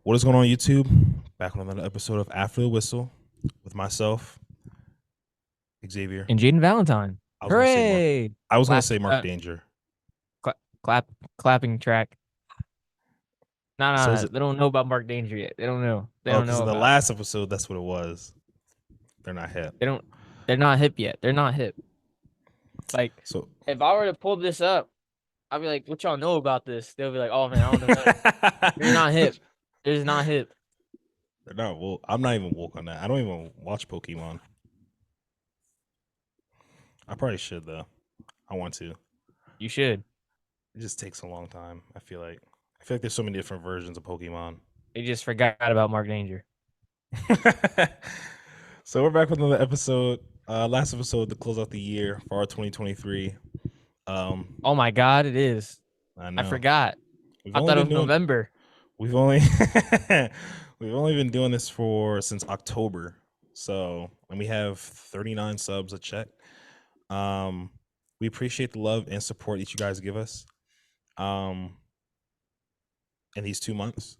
What is going on, YouTube? Back on another episode of After the Whistle with myself, Xavier. And Jaden Valentine. I was gonna say Mark. Hooray! I was gonna Clap, say Mark Danger. cla- clap, clapping track. No, So no, is no. it? They don't know about Mark Danger yet. They don't know. They Oh, don't because know in the about it. last episode, that's what it was. They're not hip. They don't. They're not hip yet. They're not hip. Like, So if I were to pull this up, I'd be like, "What y'all know about this?" They'll be like, "Oh man, I don't know nothing. You're not hip. They're just not hip." they're not woke. I'm not even woke on that. I don't even watch Pokemon. I probably should though. I want to. You should. It just takes a long time. I feel like there's so many different versions of Pokemon. They just forgot about Mark Danger. So we're back with another episode. Last episode to close out the year for our 2023. Um, Oh my God, it is. I I know. forgot. We've I only thought it been was doing November. we've only we've only been doing this for since October. So and we have 39 subs a check. Um we appreciate the love and support that you guys give us. Um in these 2 months.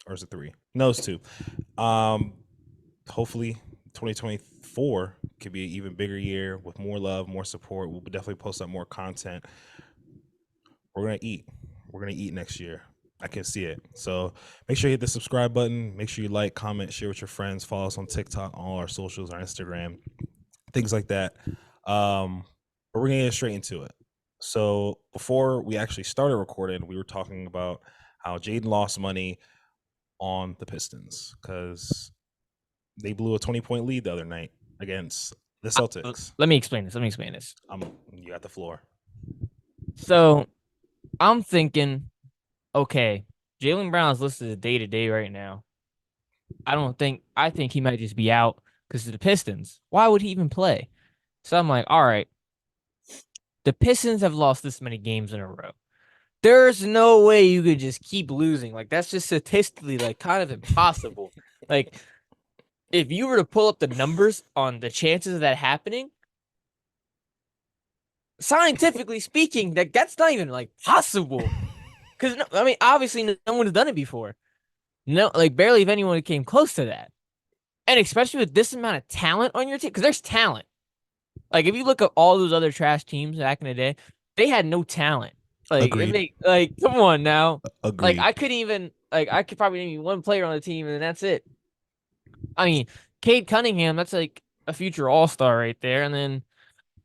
Or is it three? No, it's two. Um hopefully 2024 could be an even bigger year with more love, more support. We'll definitely post up more content. We're gonna eat. We're gonna eat next year. I can see it. So make sure you hit the subscribe button. Make sure you like, comment, share with your friends. Follow us on TikTok, all our socials, our Instagram, things like that. But we're gonna get straight into it. So before we actually started recording, we were talking about how Jaden lost money on the Pistons because they blew a 20-point lead the other night against the Celtics. Let me explain this. Let me explain this. You got the floor. So I'm thinking, okay, Jaylen Brown's listed as day to day right now. I think he might just be out because of the Pistons. Why would he even play? So I'm like, all right, the Pistons have lost this many games in a row. There's no way you could just keep losing. Like, that's just statistically, like, kind of impossible. Like, if you were to pull up the numbers on the chances of that happening, scientifically speaking, that's not even like possible. Because I mean, obviously, no one has done it before. No, like barely if anyone came close to that. And especially with this amount of talent on your team, because there's talent. Like if you look at all those other trash teams back in the day, they had no talent. Like if Agreed. they like, come on now. Like Agreed. I could probably name you one player on the team and that's it. I mean, Cade Cunningham, that's like a future all-star right there. And then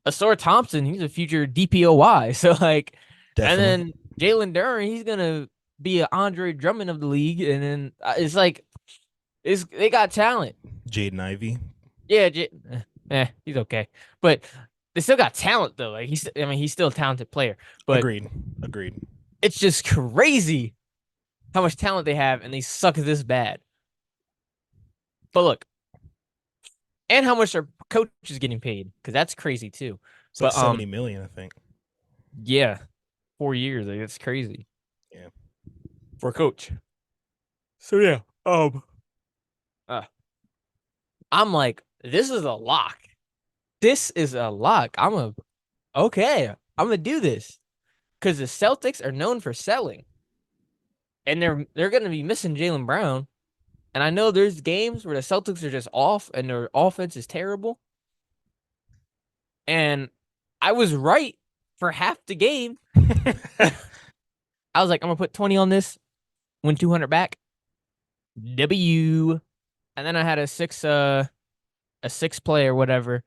Asor Thompson, he's a future DPOY. So like, and Definitely. then Jalen Duren, he's gonna be an Andre Drummond of the league. And then it's like, they got talent. Jaden Ivey. Yeah, he's okay, but they still got talent though. Like he's still a talented player. But Agreed. Agreed. it's just crazy how much talent they have, and they suck this bad. But look, and how much their coach is getting paid because that's crazy too. It's like But 70 million, I think. yeah, 4 years, like it's crazy Yeah. for a coach. So yeah, uh, I'm like, this is a lock. This is a lock. Okay. I'm gonna do this because the Celtics are known for selling, and they're gonna be missing Jaylen Brown. And I know there's games where the Celtics are just off and their offense is terrible. And I was right for half the game. I was like, I'm gonna put 20 on this, win 200 back. W. And then I had a six play or whatever,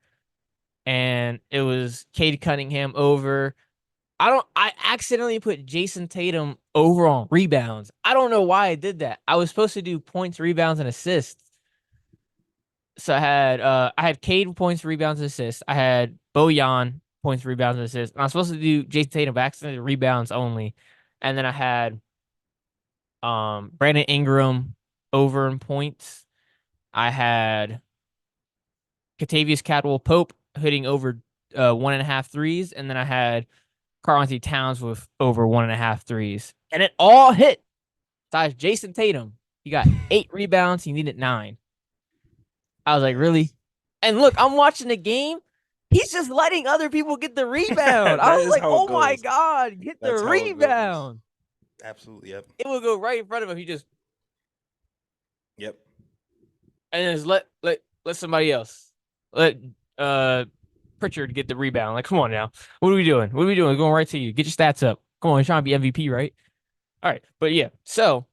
and it was Cade Cunningham over. I accidentally put Jason Tatum over on rebounds. I don't know why I did that. I was supposed to do points, rebounds, and assists. So I had Cade points, rebounds, and assists. I had Bojan points, rebounds, and assists. And I was supposed to do Jason Tatum but accidentally rebounds only. And then I had Brandon Ingram over in points. I had Katavious Caldwell Pope hitting over 1.5 threes, and then I had Karl-Anthony Towns with over 1.5 threes. And it all hit. Besides Jason Tatum. He got 8 rebounds. He needed 9. I was like, really? And look, I'm watching the game. He's just letting other people get the rebound. I That was is like, how it oh my goes. God, get the That's how it goes. rebound. Absolutely. Yep. It would go right in front of him. He just Yep. and just let somebody else let uh Pritchard get the rebound. Like, come on now, what are we doing? What are we doing? Going right to you. Get your stats up. Come on, you're trying to be MVP, right? All right, but yeah, so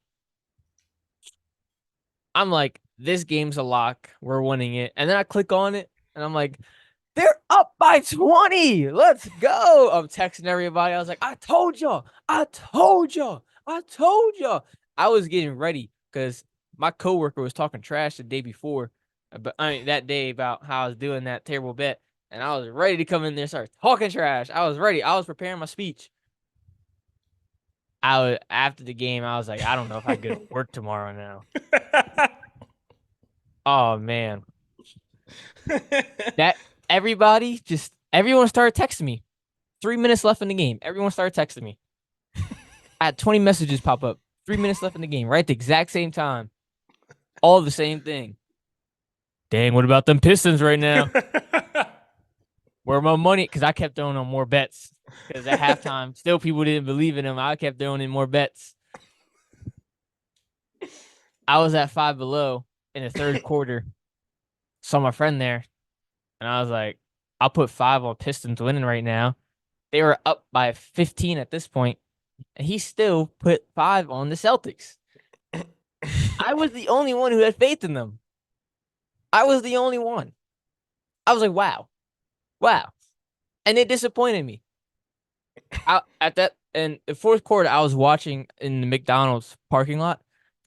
I'm like, this game's a lock. We're winning it, and then I click on it, and I'm like, they're up by 20. Let's go. I'm texting everybody. I was like, I told y'all. I told y'all. I told y'all. I was getting ready because my coworker was talking trash the day before, but I mean that day about how I was doing that terrible bet. And I was ready to come in there and start talking trash. I was ready. I was preparing my speech. I was after the game, I was like, I don't know if I go to work tomorrow now. Oh man. That everyone started texting me. 3 minutes left in the game. Everyone started texting me. I had 20 messages pop up. 3 minutes left in the game, right at the exact same time. All the same thing. Dang, what about them Pistons right now? Where my money? Because I kept throwing on more bets. Because at halftime, still people didn't believe in them. I kept throwing in more bets. I was at Five Below in the third quarter. Saw my friend there, and I was like, I'll put 5 on Pistons winning right now. They were up by 15 at this point, and he still put 5 on the Celtics. I was the only one who had faith in them. I was the only one. I was like, wow, wow. And it disappointed me. At that in the fourth quarter, I was watching in the McDonald's parking lot.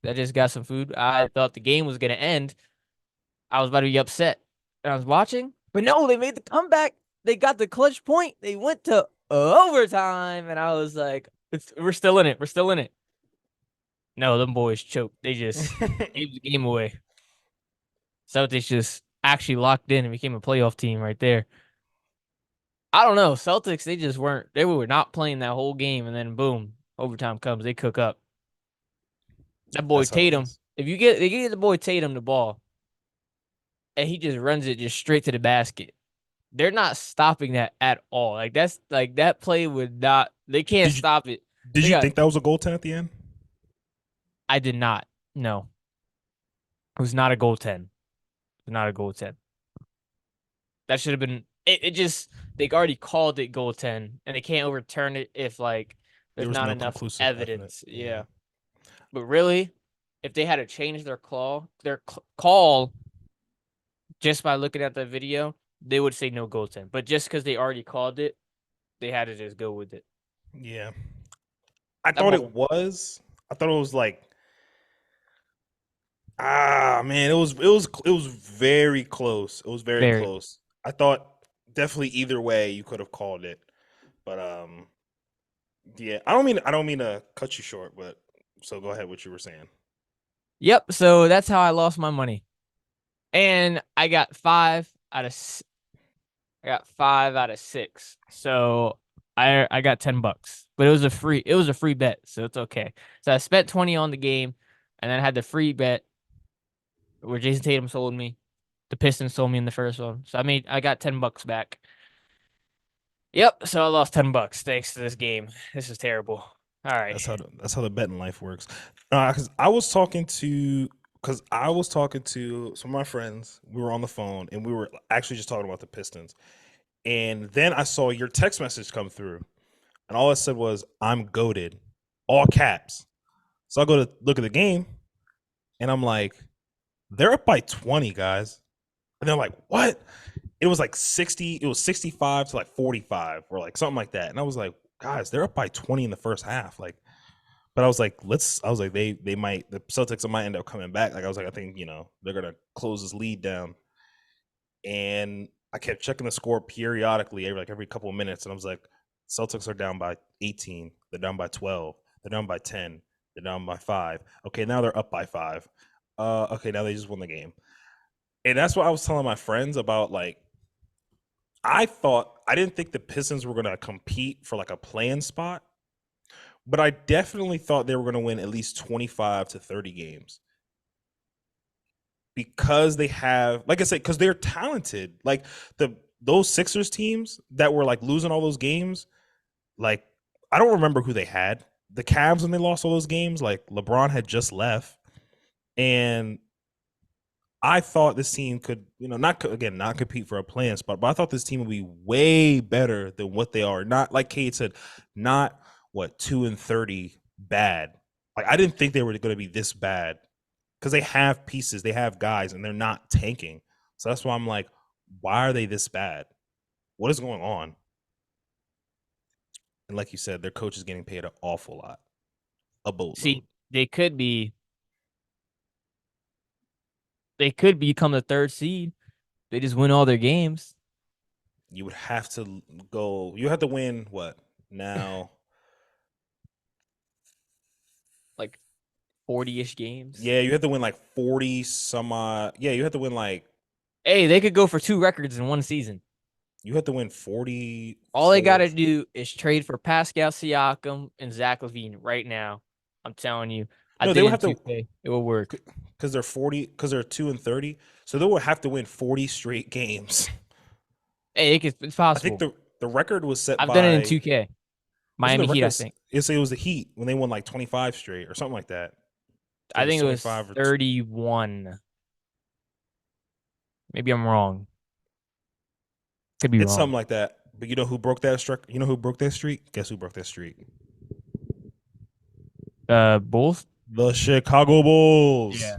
I just got some food. I thought the game was gonna end. I was about to be upset. And I was watching, but no, they made the comeback. They got the clutch point. They went to overtime, and I was like, we're still in it. We're still in it. No, them boys choked. They just gave the game away. Celtics just actually locked in and became a playoff team right there. I don't know. Celtics, they just weren't. They were not playing that whole game, and then boom, overtime comes. They cook up. That boy That's how it Tatum. is. If you get they get the boy Tatum the ball, and he just runs it just straight to the basket. They're not stopping that at all. Like that's like that play would not. They can't Did you stop it. did They you got. think that was a goaltend at the end? I did not. No, it was not a goaltend. It was not a goaltend. That should have been. It just they already called it goaltend, and they can't overturn it if like There there's was not no enough conclusive evidence. evidence. Yeah. Yeah, but really, if they had to change their call just by looking at the video, they would say no goaltend. But just because they already called it, they had to just go with it. Yeah. I That thought boy, it was. I thought it was like man, it was very close. It was very very. close. I thought definitely either way you could have called it. But yeah, I don't mean to cut you short, but so go ahead what you were saying. Yep. So that's how I lost my money, and I got 5 out of 6. So I got $10, but it was a free bet, so it's okay. So I spent 20 on the game, and then I had the free bet where Jason Tatum sold me. The Pistons sold me in the first one, so I got $10 back. Yep. So I lost $10 thanks to this game. This is terrible. All right. That's how the betting life works. Because I was talking to some of my friends. We were on the phone and we were actually just talking about the Pistons. And then I saw your text message come through, and all it said was, "I'm goaded," all caps. So I go to look at the game, and I'm like, "They're up by 20, guys." And they're like, "What?" It was like 60. It was 65 to like 45, or like something like that. And I was like, "Guys, they're up by 20 in the first half." Like, but I was like, I was like, they might, the Celtics might end up coming back. Like, I was like, I think, they're going to close this lead down. And I kept checking the score periodically, every couple of minutes. And I was like, Celtics are down by 18. They're down by 12. They're down by 10. They're down by 5. Okay, now they're up by 5. Okay, now they just won the game. And that's what I was telling my friends about. Like, I didn't think the Pistons were going to compete for like a playing spot, but I definitely thought they were going to win at least 25 to 30 games because they have, like I said, because they're talented. Like those Sixers teams that were like losing all those games, like I don't remember who they had. The Cavs when they lost all those games, like LeBron had just left, and I thought this team could, not compete for a playing spot, but I thought this team would be way better than what they are. Not like Cade said, not what 2-30 bad. Like I didn't think they were going to be this bad because they have pieces, they have guys, and they're not tanking. So that's why I'm like, why are they this bad? What is going on? And like you said, their coach is getting paid an awful lot, a boatload. See, they could become the third seed. They just win all their games, You would have to go. You have to win what now? like 40-ish games. Yeah, you have to win like 40 some odd. Yeah, you have to win like Hey, they could go for 2 records in one season. you have to win 40 All they got for to do is trade for Pascal Siakam and Zach LaVine right now. I'm telling you, I no, they did would it in have to 2K. It will work. because they're 40 because they're 2-30. So they would have to win 40 straight games. Hey, it's I think possible. the record was set I've done it in by 2K. wasn't Miami the Heat, I record think. it was the Heat when they won like 25 straight or something like that. I think I it was think it was 25 or 31. Maybe I'm wrong. Could be it's wrong. something like that. But you know who broke that streak? You know who broke that streak? Guess who broke that streak? Bulls? The Chicago Bulls. Yeah.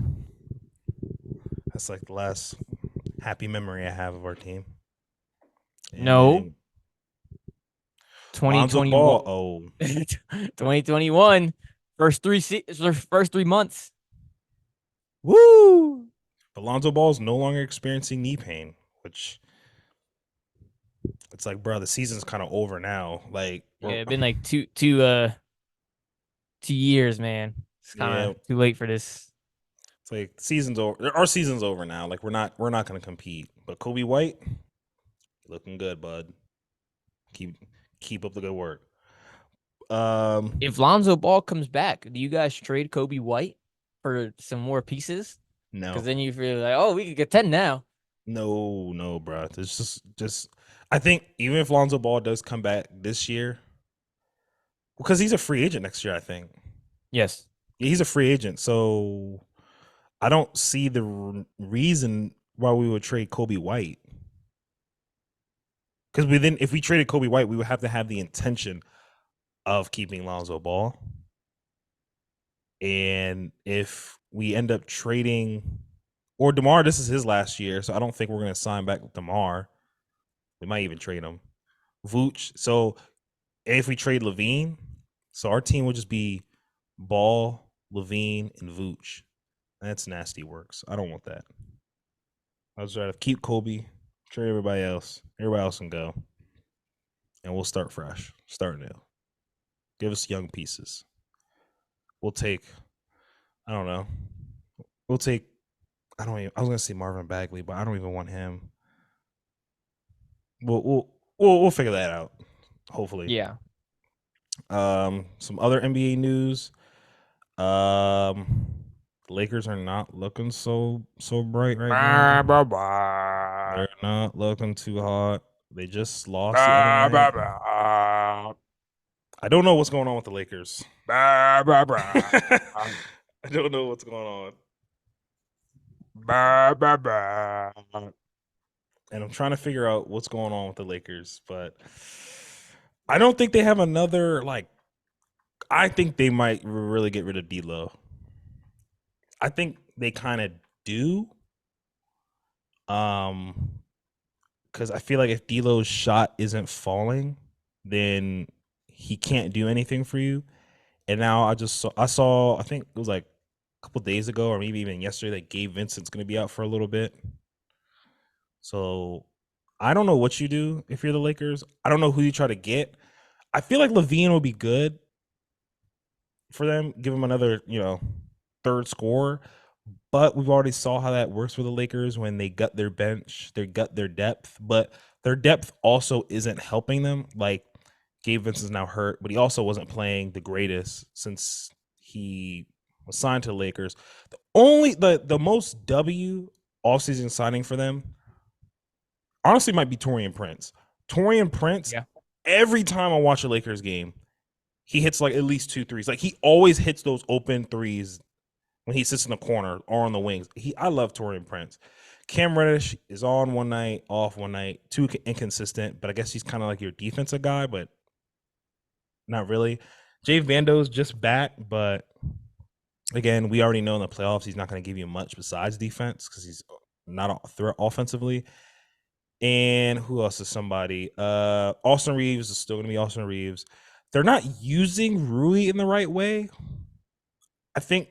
That's like the last happy memory I have of our team. No. And Lonzo 2021. Ball. Oh, 2021. First 3 months. Woo! but Lonzo Ball is no longer experiencing knee pain, which it's like, bro, the season's kind of over now. Like, Yeah, it's been like 2 years, man. It's kind yeah, of too late for this. it's like season's over. Our season's over now. Like, we're not going to compete. But Kobe White, looking good, bud. Keep keep up the good work. Um, If Lonzo Ball comes back, do you guys trade Kobe White for some more pieces? Because no, then you feel like, oh, we could get 10 now. no, bro. It's just. I think even if Lonzo Ball does come back this year, because he's a free agent next year, I think. Yes. Yeah, he's a free agent, so I don't see the reason why we would trade Kobe White. Because if we traded Kobe White, we would have to have the intention of keeping Lonzo Ball. And if we end up trading, or DeMar, this is his last year, so I don't think we're going to sign back with DeMar. We might even trade him. Vooch. So if we trade Levine, so our team would just be Ball, Levine, and Vooch. That's nasty works. I don't want that. I was trying to keep Kobe, trade everybody else. Everybody else can go. And we'll start fresh. Start new. Give us young pieces. We'll take, I don't know. We'll take, I was going to say Marvin Bagley, but I don't even want him. We'll figure that out, hopefully. Yeah. Some other NBA news. Um, Lakers are not looking so bright right now. They're not looking too hot. They just lost the other night. I don't know what's going on with the Lakers. I don't know what's going on. And I'm trying to figure out what's going on with the Lakers, but I don't think they have another I think they might really get rid of D'Lo. I think they kind of do. Because I feel like if D'Lo's shot isn't falling, then he can't do anything for you. And now I think it was like a couple days ago or maybe even yesterday that Gabe Vincent's going to be out for a little bit. So I don't know what you do if you're the Lakers. I don't know who you try to get. I feel like Levine will be good for them. Give him another, third scorer. But we've already saw how that works for the Lakers when they gut their bench, they gut their depth. But their depth also isn't helping them. Like Gabe Vincent's now hurt, but he also wasn't playing the greatest since he was signed to the Lakers. The most W offseason signing for them honestly might be Torian Prince. Torian Prince, Yeah. every time I watch a Lakers game, he hits like at least 2 threes. Like he always hits those open threes when he sits in the corner or on the wings. I love Torian Prince. Cam Reddish is on one night, off one night, too inconsistent, but I guess he's kind of like your defensive guy, but not really. Jay Vando's just back, but again, we already know in the playoffs he's not going to give you much besides defense because he's not a threat offensively. And who else is somebody? Austin Reeves is still going to be Austin Reeves. They're not using Rui in the right way. I think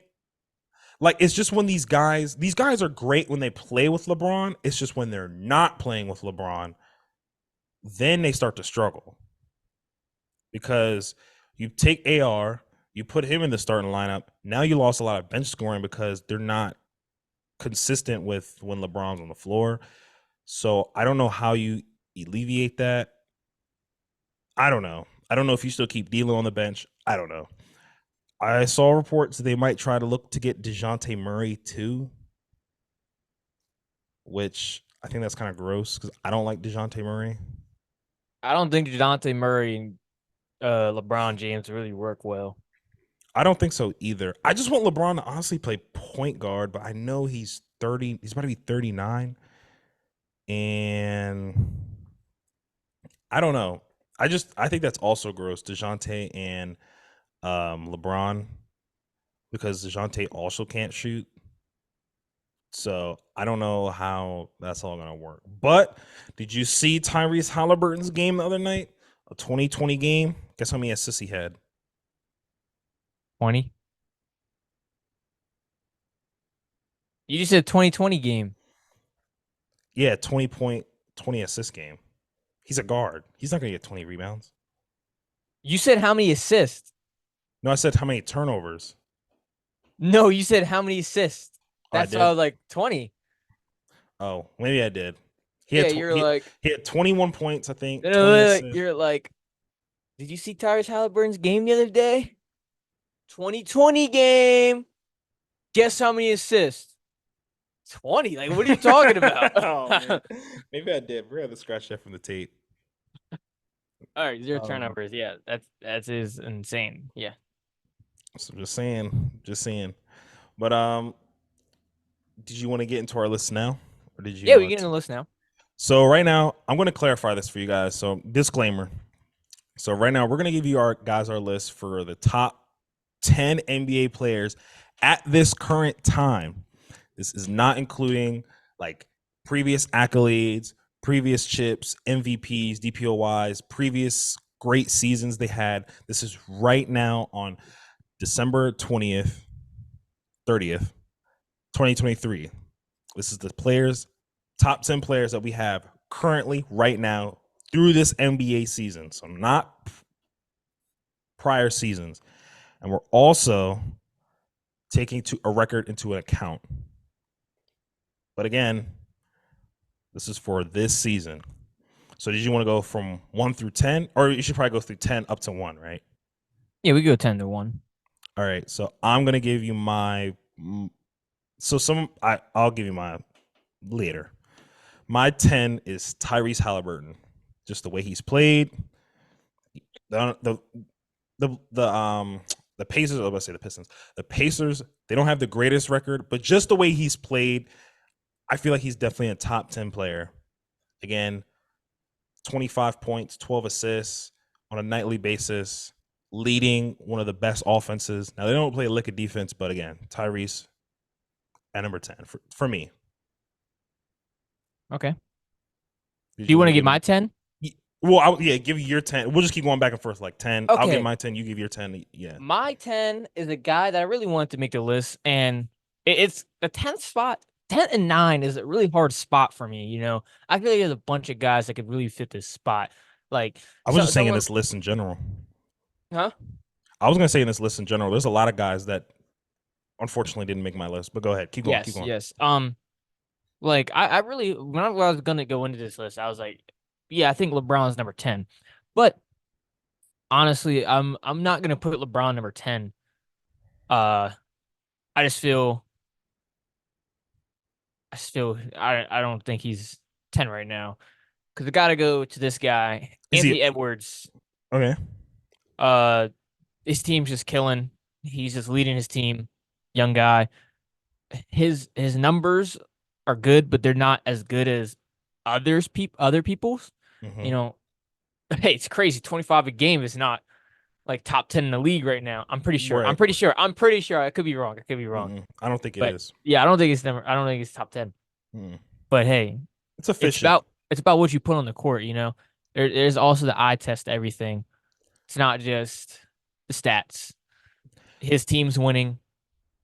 like it's just when these guys are great when they play with LeBron. It's just when they're not playing with LeBron, then they start to struggle. Because you take AR, you put him in the starting lineup. Now you lost a lot of bench scoring because they're not consistent with when LeBron's on the floor. So I don't know how you alleviate that. I don't know. I don't know if you still keep D'Lo on the bench. I don't know. I saw reports that they might try to look to get DeJounte Murray too, which I think that's kind of gross because I don't like DeJounte Murray. I don't think Dejounte Murray and LeBron James really work well. I don't think so either. I just want LeBron to honestly play point guard, but I know he's 30. He's about to be 39. And I don't know. I think that's also gross. DeJounte and LeBron, because DeJounte also can't shoot. So I don't know how that's all gonna work. But did you see Tyrese Halliburton's game the other night? A 2020 game. Guess how many assists he had? 20. You just said 2020 game. Yeah, 20-point, 20 assist game. He's a guard. He's not gonna get 20 rebounds. You said how many assists? No, I said how many turnovers. No, you said how many assists? Oh, I That's why I did. was like 20. Oh, maybe I did. He Yeah, had you're like, he had 21 points, I think. 20 no, assists. you're like, did you see Tyrese Halliburton's game the other day? 2020 game. Guess how many assists? 20. Like, what are you talking about? Oh man, All maybe I did. We're gonna have to scratch that from the tape. right, zero Um, turnovers. Yeah, that is insane. Yeah. so just saying. But did you want to get into our list now, or did you Yeah, we want get in to? the list now. So right now, I'm going to clarify this for you guys. So disclaimer. So right now, we're going to give you our list for the top 10 NBA players at this current time. This is not including like previous accolades, previous chips, MVPs, DPOYs, previous great seasons they had. This is right now on December 20th, 30th, 2023. This is the top 10 players that we have currently right now through this NBA season. So not prior seasons. And we're also taking a record into account. But again, this is for this season. So did you want to go from 1 through 10? Or you should probably go through 10 up to 1, right? Yeah, we go 10-1. All right. So I'm going to give you my. I'll give you my later. My 10 is Tyrese Halliburton. Just the way he's played. The Pacers, I was going to say the Pistons. The Pacers, they don't have the greatest record, but just the way he's played, I feel like he's definitely a top 10 player. Again, 25 points, 12 assists on a nightly basis, leading one of the best offenses. Now, they don't play a lick of defense, but again, Tyrese at number 10 for me. Okay. Did Do you you want want to to give give my me? 10? Well, yeah, give your 10. We'll just keep going back and forth like 10. I'll give Okay. my 10. You give your 10. Yeah. My 10 is a guy that I really wanted to make the list, and it's the 10th spot. 10 and 9 is a really hard spot for me, you know. I feel like there's a bunch of guys that could really fit this spot. Like, I was just saying in someone, this list in general. huh? I was going to say in this list in general, there's a lot of guys that unfortunately didn't make my list, but go ahead. Keep going. Keep Yes, going. yes. Like I really when I was gonna go into this list, I was like, yeah, I think LeBron's number 10. But honestly, I'm not gonna put LeBron number 10. Uh, I just feel I don't think he's 10 right now. Because we gotta go to this guy, Is he Anthony Edwards. okay? Uh his team's just killing. He's just leading his team. Young guy. his numbers are good, but they're not as good as other people's. Hmm. You know, hey, it's crazy. 25 a game is not like top 10 in the league right now. I'm pretty sure. I'm Right. pretty sure. I'm pretty sure. I could be wrong. I could be wrong. Mm-mm. I don't think it But is. yeah, I don't think it's top 10. Mm. But hey, It's efficient. it's about what you put on the court, you know. There's also the eye test to everything. It's not just the stats. His team's winning.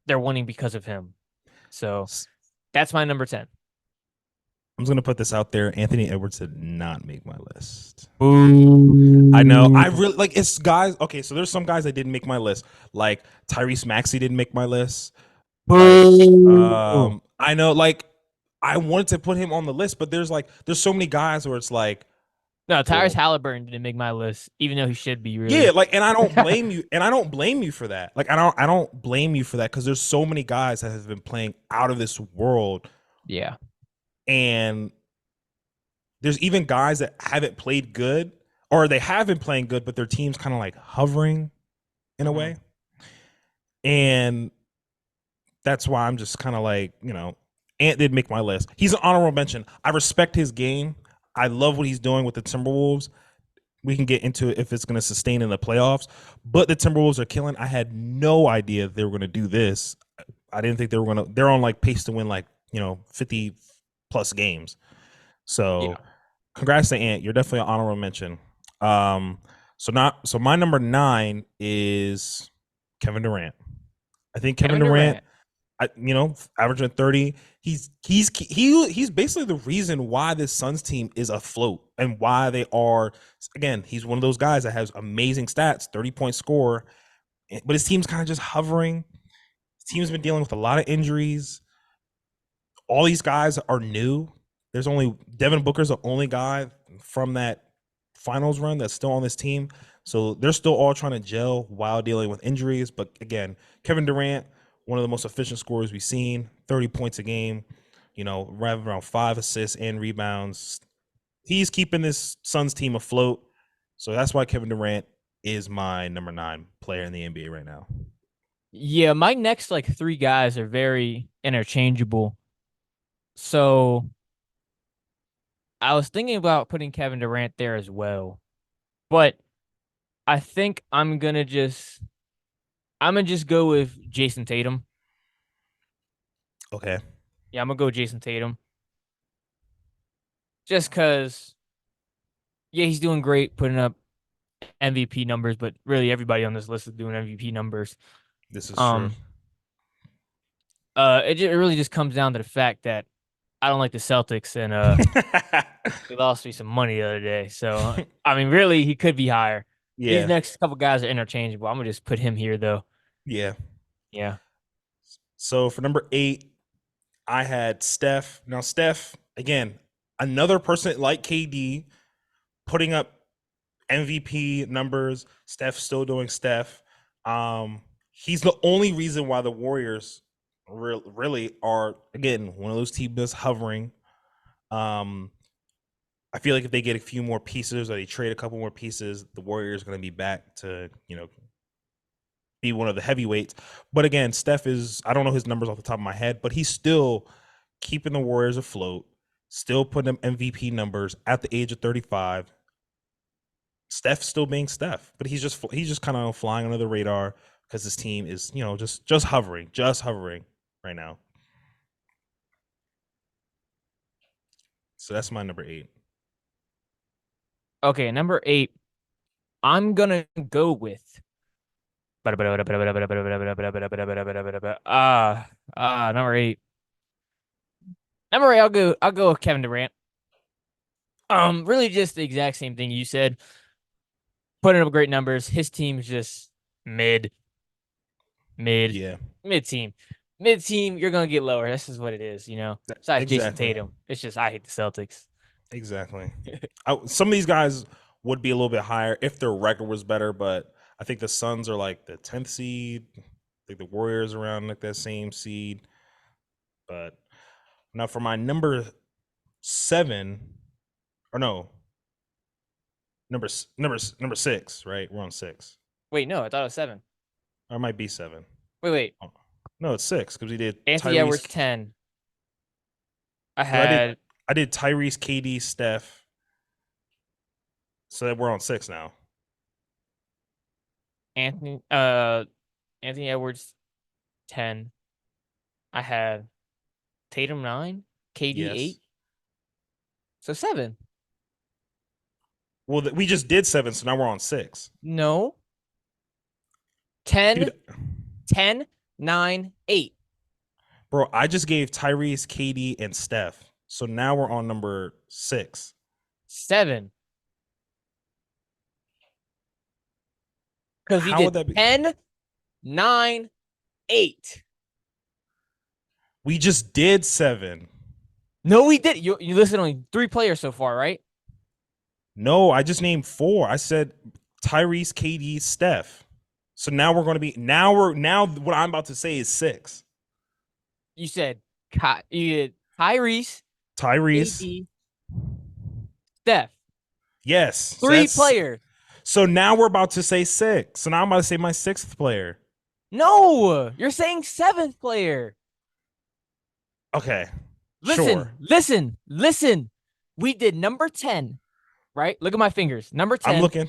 They're winning because of him. So S- that's my number 10. I'm just gonna put this out there. Anthony Edwards did not make my list. I know. Boo. I really like it's guys. Okay, so there's some guys that didn't make my list. Like Tyrese Maxey didn't make my list. Like, Boo. I know. Like, I wanted to put him on the list, but there's so many guys where it's like, No, Tyrese well, Halliburton didn't make my list, even though he should be yeah, really. like, and I don't blame you, and I don't blame you for that. Like, I don't blame you for that because there's so many guys that have been playing out of this world, Yeah. and there's even guys that haven't played good, or they have been playing good, but their team's kind of like hovering in a Hmm. way, and that's why I'm just kind of like, Ant did make my list. He's an honorable mention. I respect his game. I love what he's doing with the Timberwolves. We can get into it if it's going to sustain in the playoffs, but the Timberwolves are killing. I had no idea they were going to do this. I didn't think they were going to. They're on like pace to win like 50 plus games. So Yeah. congrats to Ant. You're definitely an honorable mention. Um, so my number 9 is Kevin Durant. I think Kevin Kevin Durant, Durant. averaging 30. He's basically the reason why this Suns team is afloat and why they are. Again, he's one of those guys that has amazing stats, 30-point score, but his team's kind of just hovering. His team's been dealing with a lot of injuries. All these guys are new. There's only Devin Booker's the only guy from that finals run that's still on this team. So they're still all trying to gel while dealing with injuries. But again, Kevin Durant, one of the most efficient scorers we've seen, 30 points a game, right around 5 assists and rebounds. He's keeping this Suns team afloat. So that's why Kevin Durant is my number 9 player in the NBA right now. Yeah, my next like three guys are very interchangeable. So I was thinking about putting Kevin Durant there as well. But I think I'm gonna just go with Jason Tatum. Okay. Yeah, I'm gonna go with Jason Tatum. Just cause yeah, he's doing great putting up MVP numbers, but really everybody on this list is doing MVP numbers. This is true. Um it really just comes down to the fact that I don't like the Celtics and they lost me some money the other day. So I mean really he could be higher. These Yeah. next couple guys are interchangeable. I'm gonna just put him here though. Yeah. Yeah. So for number 8, I had Steph. Now, Steph, again, another person like KD putting up MVP numbers. Steph still doing Steph. He's the only reason why the Warriors really are, again, one of those teams that's hovering. Um, I feel like if they get a few more pieces or they trade a couple more pieces, the Warriors are going to be back to, be one of the heavyweights. But again, Steph is, I don't know his numbers off the top of my head, but he's still keeping the Warriors afloat, still putting them MVP numbers at the age of 35. Steph still being Steph, but he's just kind of flying under the radar because his team is, just hovering right now. So that's my number 8. Okay, number 8. I'm gonna go with number 8. Number 8, I'll go with Kevin Durant. Really just the exact same thing you said. Putting up great numbers. His team's just mid, mid, Yeah, mid team. Mid team, you're gonna get lower. This is what it is, Besides Jason exactly, Tatum. It's just I hate the Celtics. exactly. Some of these guys would be a little bit higher if their record was better, but I think the Suns are like the 10th seed. I think the Warriors around like that same seed. But now for my number 7, or no, number 6, right? We're on 6. Wait, no, I thought it was 7. Or it might be 7. Wait. Oh. No, it's 6 because we did Anthony Edwards Tyrese. 10. I Because had I did Tyrese, KD, Steph. So we're on 6 now. Anthony Anthony Edwards 10. I had Tatum 9, KD Yes. 8. So 7. Well, we just did 7, so now we're on 6. No. 10, Dude, 10, 9, 8. bro, I just gave Tyrese, KD, and Steph. So now we're on number 6. 7. Because we How would did that be? 10, 9, 8. We just did 7. No, we did. You listed only 3 players so far, right? No, I just named 4. I said Tyrese, KD, Steph. So now we're going to be now what I'm about to say is 6. You said you did Tyrese, Tyrese. KD, Steph. Yes. 3 players. So now we're about to say 6. So now I'm about to say my 6th player. No, you're saying 7th player. Okay. Listen, Sure. listen. We did number 10, right? Look at my fingers. Number 10. I'm looking.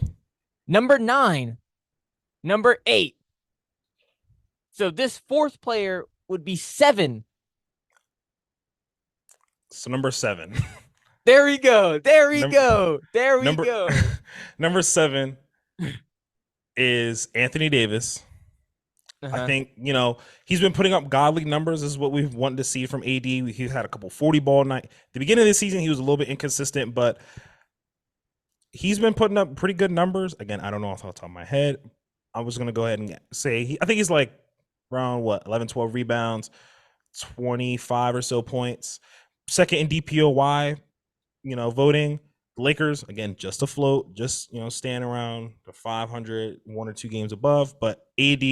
Number 9. Number 8. So this 4th player would be 7. So number 7. There we go. There we Number, go. There we number, go. number 7 is Anthony Davis. I think, he's been putting up godly numbers. This is what we've wanted to see from AD. He's had a couple 40 ball night. At the beginning of the season, he was a little bit inconsistent, but he's been putting up pretty good numbers. Again, I don't know off the top of my head. I was going to go ahead and say, I think he's like around 11, 12 rebounds, 25 or so points. Second in DPOY, voting. Lakers, again, just afloat, just, staying around the 500, 1 or 2 games above. But AD,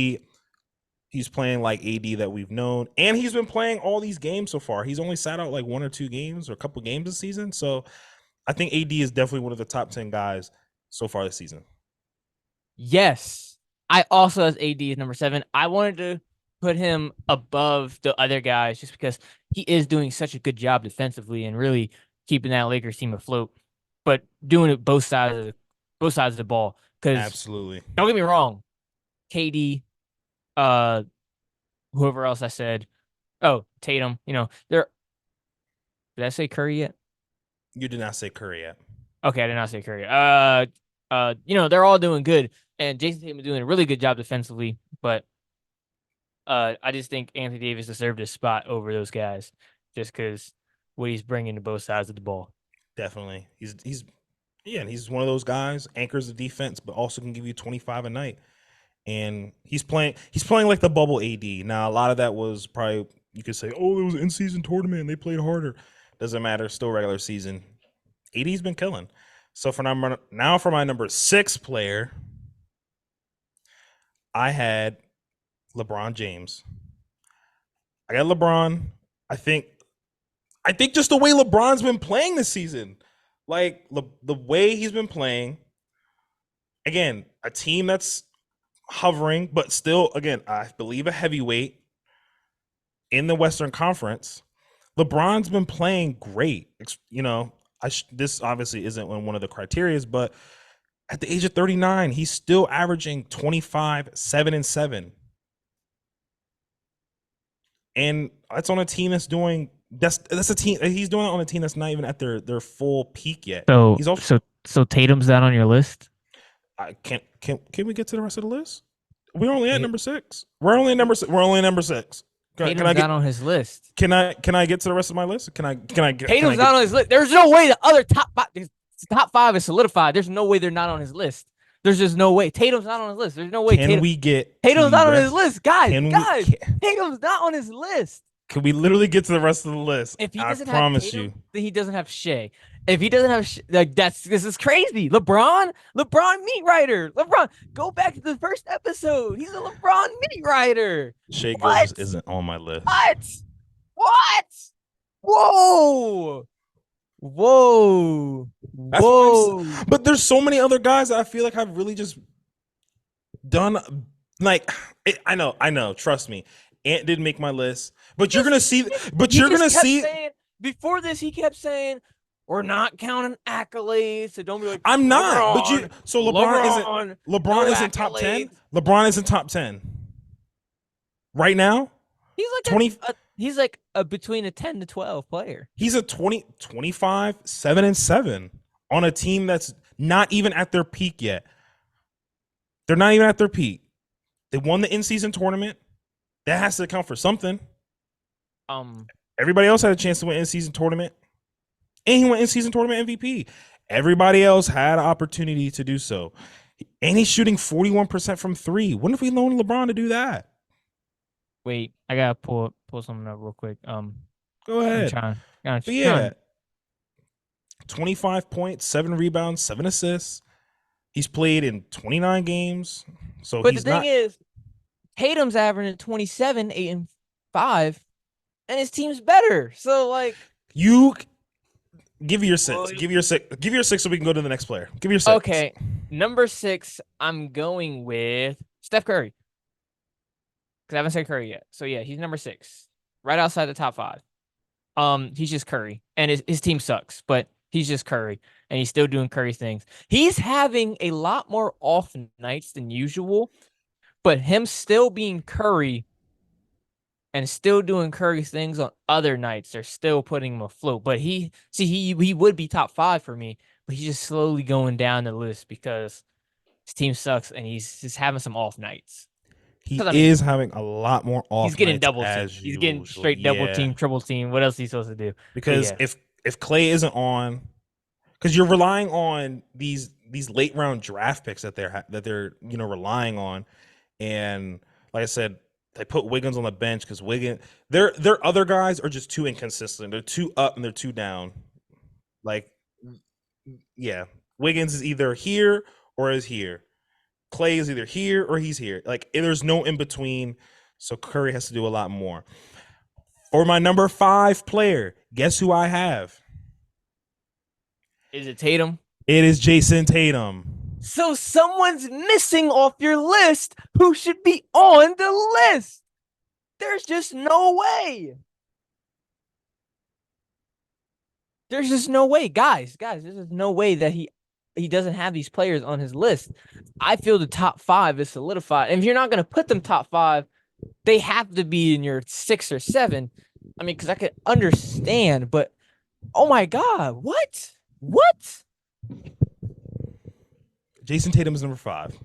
he's playing like AD that we've known. And he's been playing all these games so far. He's only sat out like 1 or 2 games or a couple games this season. So I think AD is definitely one of the top 10 guys so far this season. Yes. I also has AD as number 7. I wanted to put him above the other guys just because he is doing such a good job defensively and really keeping that Lakers team afloat, but doing it both sides of the ball. Because absolutely, don't get me wrong, KD, whoever else I said, Tatum, they're. Did I say Curry yet? You did not say Curry yet. Okay, I did not say Curry. They're all doing good, and Jason Tatum is doing a really good job defensively, but I just think Anthony Davis deserved a spot over those guys just because what he's bringing to both sides of the ball. Definitely. He's one of those guys, anchors the defense, but also can give you 25 a night. And he's playing like the bubble AD. Now, a lot of that was probably, you could say, oh, it was an in-season tournament and they played harder. Doesn't matter, still regular season. AD's been killing. So for my number 6 player, I had LeBron James. I got LeBron. I think just the way LeBron's been playing this season, like the way he's been playing, again, a team that's hovering, but still, again, I believe a heavyweight in the Western Conference. LeBron's been playing great. This obviously isn't one of the criterias, but at the age of 39, he's still averaging 25, 7 and 7. And that's on a team that's doing that's a team he's doing it on a team that's not even at their full peak yet. So He's also so Tatum's not on your list? Can we get to the rest of the list? We're only at number 6. We're only at number 6. Tatum's not on his list. Can I get to the rest of my list? Can I get Tatum's not on his list. There's no way the other top 5 is solidified. There's no way they're not on his list. There's just no way. Tatum's not on his list. There's no way. Tatum's not on his list, guys. Tatum's not on his list. Can we literally get to the rest of the list? If he doesn't have Tatum, then he doesn't have Shea. If he doesn't have this is crazy. LeBron meat writer. LeBron, go back to the first episode. He's a LeBron meat writer. Shea Gilgeous isn't on my list. What? Whoa. But there's so many other guys that I feel like I've really just done. Like, I know. Trust me. Ant didn't make my list. But you're Yes, gonna see. But he you're just gonna kept see. saying before this. He kept saying we're not counting accolades, so don't be like I'm not. But you. LeBron. So LeBron isn't. LeBron, LeBron no isn't top 10. accolades. LeBron isn't top 10 right now. He's like 20. he's like a between a 10 to 12 player. He's a 20, 25, 7-7 on a team that's not even at their peak yet. They're not even at their peak. They won the in-season tournament. That has to account for something. Everybody else had a chance to win in-season tournament, and he went in-season tournament MVP. Everybody else had an opportunity to do so, and he's shooting 41% from three. When have we known LeBron to do that? Wait, I gotta pull something up real quick. Go ahead. But yeah, 25 points, 7 rebounds, 7 assists. He's played in 29 games, so but he's the thing is, Tatum's averaging 27, 8, and 5, and his team's better. So like, you give your 6. Give your 6. Give your 6 so we can go to the next player. Give your 6. Okay, number 6, I'm going with Steph Curry. Because I haven't said Curry yet. So yeah, he's number 6. Right outside the top 5. He's just Curry. And his team sucks, but he's just Curry. And he's still doing Curry things. He's having a lot more off nights than usual. But him still being Curry and still doing Curry things on other nights, they're still putting him afloat. But he would be top 5 for me, but he's just slowly going down the list because his team sucks and he's just having some off nights. He is having a lot more off. He's getting double team. He's getting straight double team, triple team. What else is he supposed to do? Because if Clay isn't on, because you're relying on these late round draft picks that they're relying on, and like I said, they put Wiggins on the bench because their other guys are just too inconsistent. They're too up and they're too down. Like, yeah, Wiggins is either here or is here. Clay is either here or he's here. Like, there's no in between. So Curry has to do a lot more. For my number 5 player, guess who I have? Is it Tatum? It is Jason Tatum. So someone's missing off your list who should be on the list. There's just no way. There's just no way. Guys, there's just no way that he doesn't have these players on his list. I feel the top 5 is solidified. And if you're not going to put them top 5, they have to be in your 6 or 7. I mean, because I could understand, but oh my God, what? Jason Tatum is number 5.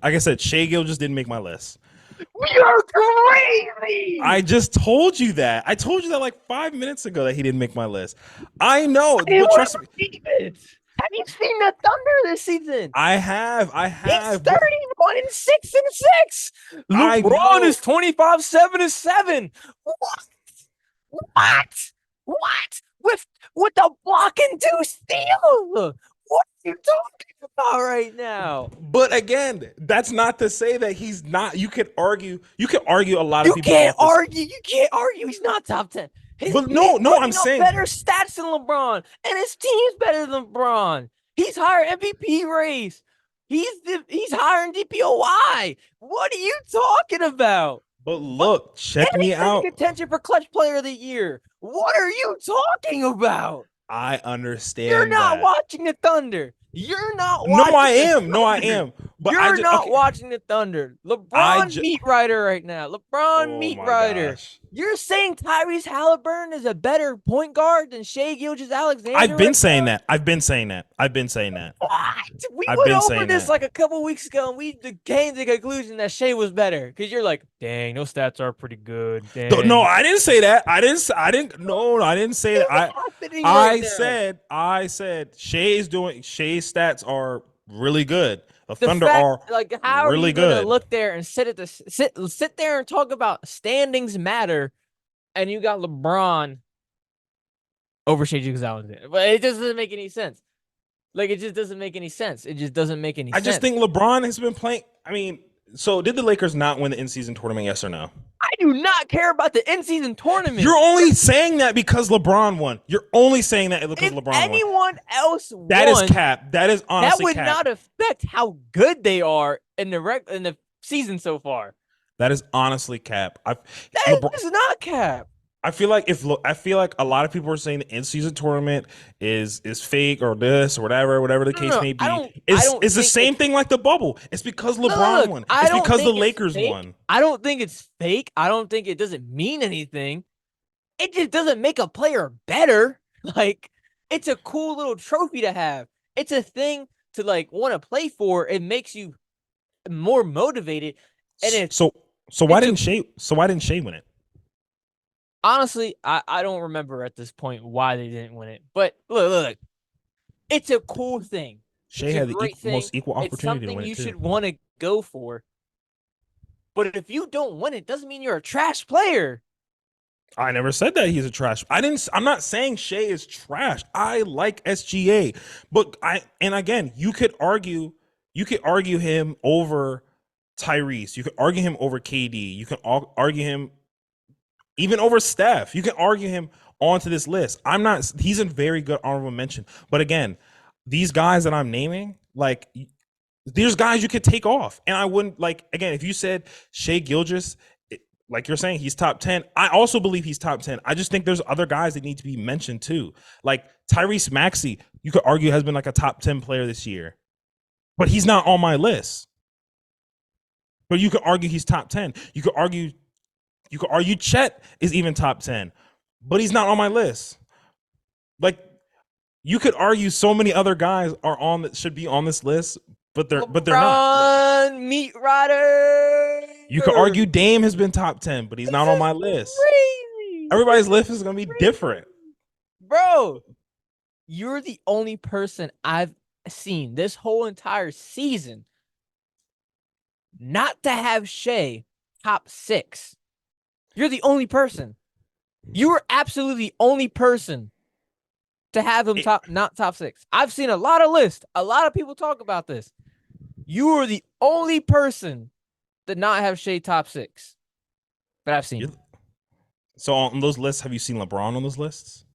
Like I said, Shai Gilgeous didn't make my list. You're crazy. I just told you that. I told you that like 5 minutes ago that he didn't make my list. I know, but trust me. Have you seen the Thunder this season? I have. It's 31 and 6 and 6. LeBron is 25, 7 and 7. What? With the block and 2 steal. What are you talking about right now? But again, that's not to say that he's not. You could argue a lot of people. You can't argue. He's not top 10. I'm saying better stats than LeBron, and his team's better than LeBron. He's higher MVP race. He's higher in DPOI. What are you talking about? But look, check me out. Contention for clutch player of the year. What are you talking about? I understand. You're not watching the Thunder. You're not watching. No, I am. But you're not watching the Thunder. LeBron meat writer right now. LeBron meat writer. Gosh. You're saying Tyrese Halliburton is a better point guard than Shai Gilgeous-Alexander? I've been saying that. What? We went over this like a couple weeks ago, and we came to the conclusion that Shai was better. Because you're like, dang, those stats are pretty good. Dang. No, I didn't say that. I didn't say that. I said Shai's stats are really good. The Thunder are like, how really are you good. Gonna look there and sit there and talk about standings matter, and you got LeBron over Shai Gilgeous-Alexander. But it just doesn't make any sense. Like, it just doesn't make any sense. It just doesn't make any sense. I just think LeBron has been playing. I mean, so did the Lakers not win the in-season tournament? Yes or no? I do not care about the in-season tournament. You're only saying that because LeBron won. You're only saying that because LeBron won. If anyone else won, that is cap. That is honestly that would not affect how good they are in the season so far. That is honestly cap. That LeBron. is not cap. I feel like a lot of people are saying the in-season tournament is fake or this or whatever the No, no, case no. may be. I Is don't the think same it's thing like the bubble? It's because LeBron look. won. I It's don't because the think it's Lakers fake. won. I don't think it's fake. I don't think it doesn't mean anything. It just doesn't make a player better. Like, it's a cool little trophy to have. It's a thing to like want to play for. It makes you more motivated. And So why it's a didn't Shea win it? honestly, I don't remember at this point why they didn't win it. But look, it's a cool thing. Shea It's a had the great thing. most equal It's opportunity to something win it you too. should want to go for. But if you don't win it, doesn't mean you're a trash player. I never said that he's a trash. I'm not saying Shea is trash. I like SGA, but again, you could argue him over Tyrese. You could argue him over KD. You can argue him even over Steph. You can argue him onto this list. I'm not. He's a very good honorable mention. But again, these guys that I'm naming, like there's guys you could take off, and I wouldn't like. Again, if you said Shea Gilgeous, like you're saying, he's top 10. I also believe he's top 10. I just think there's other guys that need to be mentioned too. Like Tyrese Maxey, you could argue has been like a top 10 player this year, but he's not on my list. But you could argue he's top 10. You could argue Chet is even top 10, but he's not on my list. Like you could argue so many other guys are on that should be on this list, but they're not. LeBron, meat rider. You could argue Dame has been top 10, but he's This not on is my list. crazy. Everybody's This list is is gonna be crazy. different. Bro, you're the only person I've seen this whole entire season not to have Shea top 6. You're the only person. You were absolutely the only person to have him not top 6. I've seen a lot of lists. A lot of people talk about this. You were the only person to not have Shea top 6 that I've seen. So on those lists, have you seen LeBron on those lists?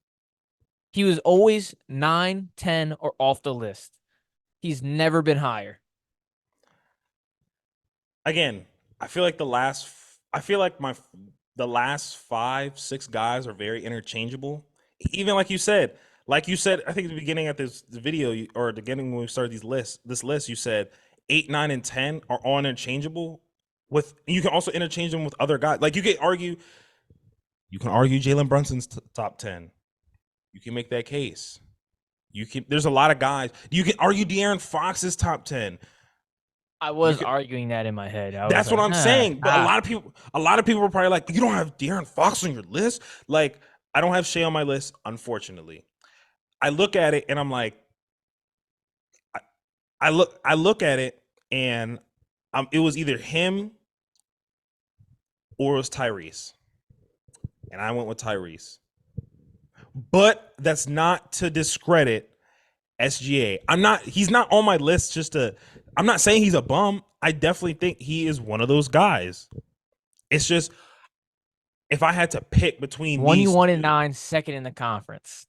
He was always 9, 10, or off the list. He's never been higher. Again, I feel like the last five, six guys are very interchangeable. Even like you said, I think at the beginning of this video or the beginning when we started this list, you said 8, 9, and 10 are all interchangeable. You can also interchange them with other guys. Like you can argue Jalen Brunson's top 10. You can make that case. There's a lot of guys. You can argue De'Aaron Fox's top 10. I was arguing that in my head. That's what I'm saying. But a lot of people were probably like, you don't have De'Aaron Fox on your list. Like, I don't have Shea on my list, unfortunately. I look at it and I'm like, I look at it and it was either him or it was Tyrese. And I went with Tyrese. But that's not to discredit SGA. He's not on my list I'm not saying he's a bum. I definitely think he is one of those guys. It's just if I had to pick between 21-9, second in the conference.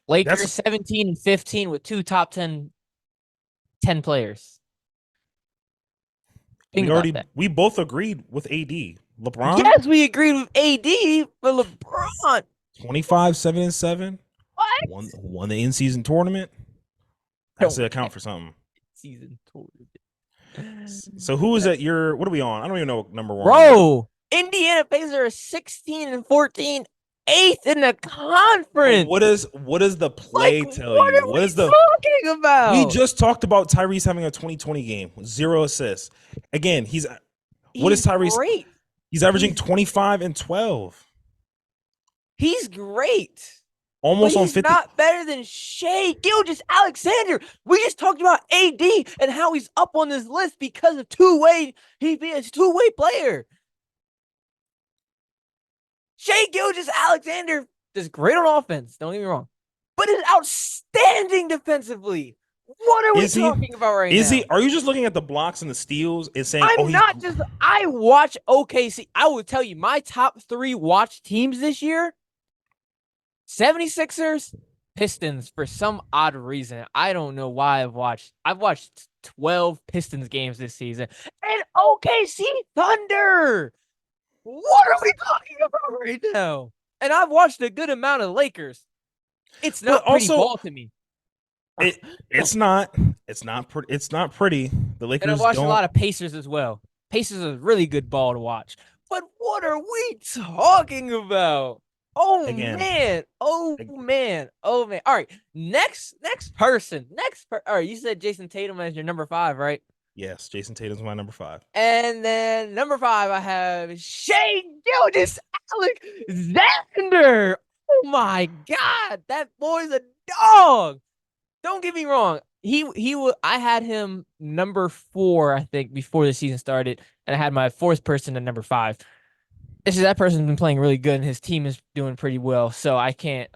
Lakers 17 and 15 with 2 top 10 players. We both agreed with AD. LeBron? Yes, we agreed with AD, but LeBron 25, 7 and 7. What? Won the in-season tournament. Has to account for something. Season tournament. So who is at what are we on? I don't even know what number 1. Bro, Indiana Pacers are 16 and 14, 8th in the conference. What does the play tell you? What is talking about? We just talked about Tyrese having a 2020 game, 0 assists. Again, what is Tyrese? Great. He's averaging 25 and 12. He's great. Almost on 50. Not better than Shea Gilgeous-Alexander. We just talked about AD and how he's up on this list because of two-way. He's a two-way player. Shea Gilgeous-Alexander is great on offense. Don't get me wrong, but is outstanding defensively. What are we talking about right now? Is he? Are you just looking at the blocks and the steals and saying, I'm not just. I watch OKC. I will tell you my top 3 watch teams this year. 76ers, Pistons, for some odd reason. I don't know why I've watched 12 Pistons games this season. And OKC Thunder. What are we talking about right now? And I've watched a good amount of Lakers. It's But not pretty also, ball to me. it's not it's not pretty. The And I've Lakers watched a don't. lot of Pacers as well. Pacers is really good ball to watch. But what are we talking about? Oh Again, man. Oh man. Oh man. All right. Next person. All right, you said Jason Tatum as your number 5, right? yes, Jason Tatum's my number 5. And then number 5, I have Shea Gilgeous Alexander. Oh my God. That boy's a dog. Don't get me wrong. I had him number 4, I think, before the season started, and I had my 4th person at number 5. It's just that person's been playing really good, and his team is doing pretty well. So I can't,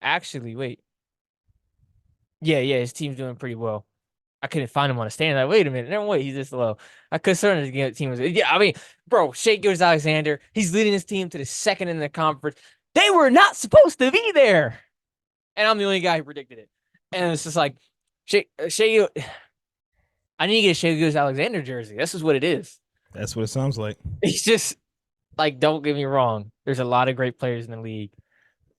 actually wait. Yeah, his team's doing pretty well. I couldn't find him on a stand. Like, wait a minute, no, wait, he's this low. I could certainly get the team was. Yeah, I mean, bro, Shea Gilgeous-Alexander, he's leading his team to the 2nd in the conference. They were not supposed to be there. And I'm the only guy who predicted it. And it's just like, Shea, I need to get a Shea Gilgeous-Alexander jersey. This is what it is. That's what it sounds like. It's just like, don't get me wrong. There's a lot of great players in the league,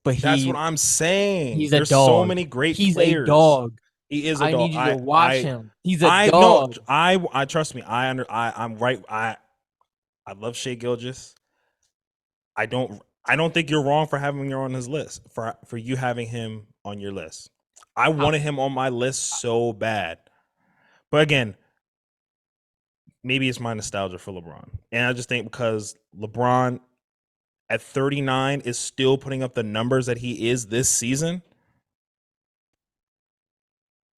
but That's what I'm saying. he's a There's so dog. many great He's a players. dog. He is a I dog. need you to watch him. He's a I no, dog. I trust me. I'm right. I love Shea Gilgis. I don't think you're wrong for having him on his list. For you having him on your list. I wanted him on my list so bad. But again, maybe it's my nostalgia for LeBron. And I just think because LeBron at 39 is still putting up the numbers that he is this season.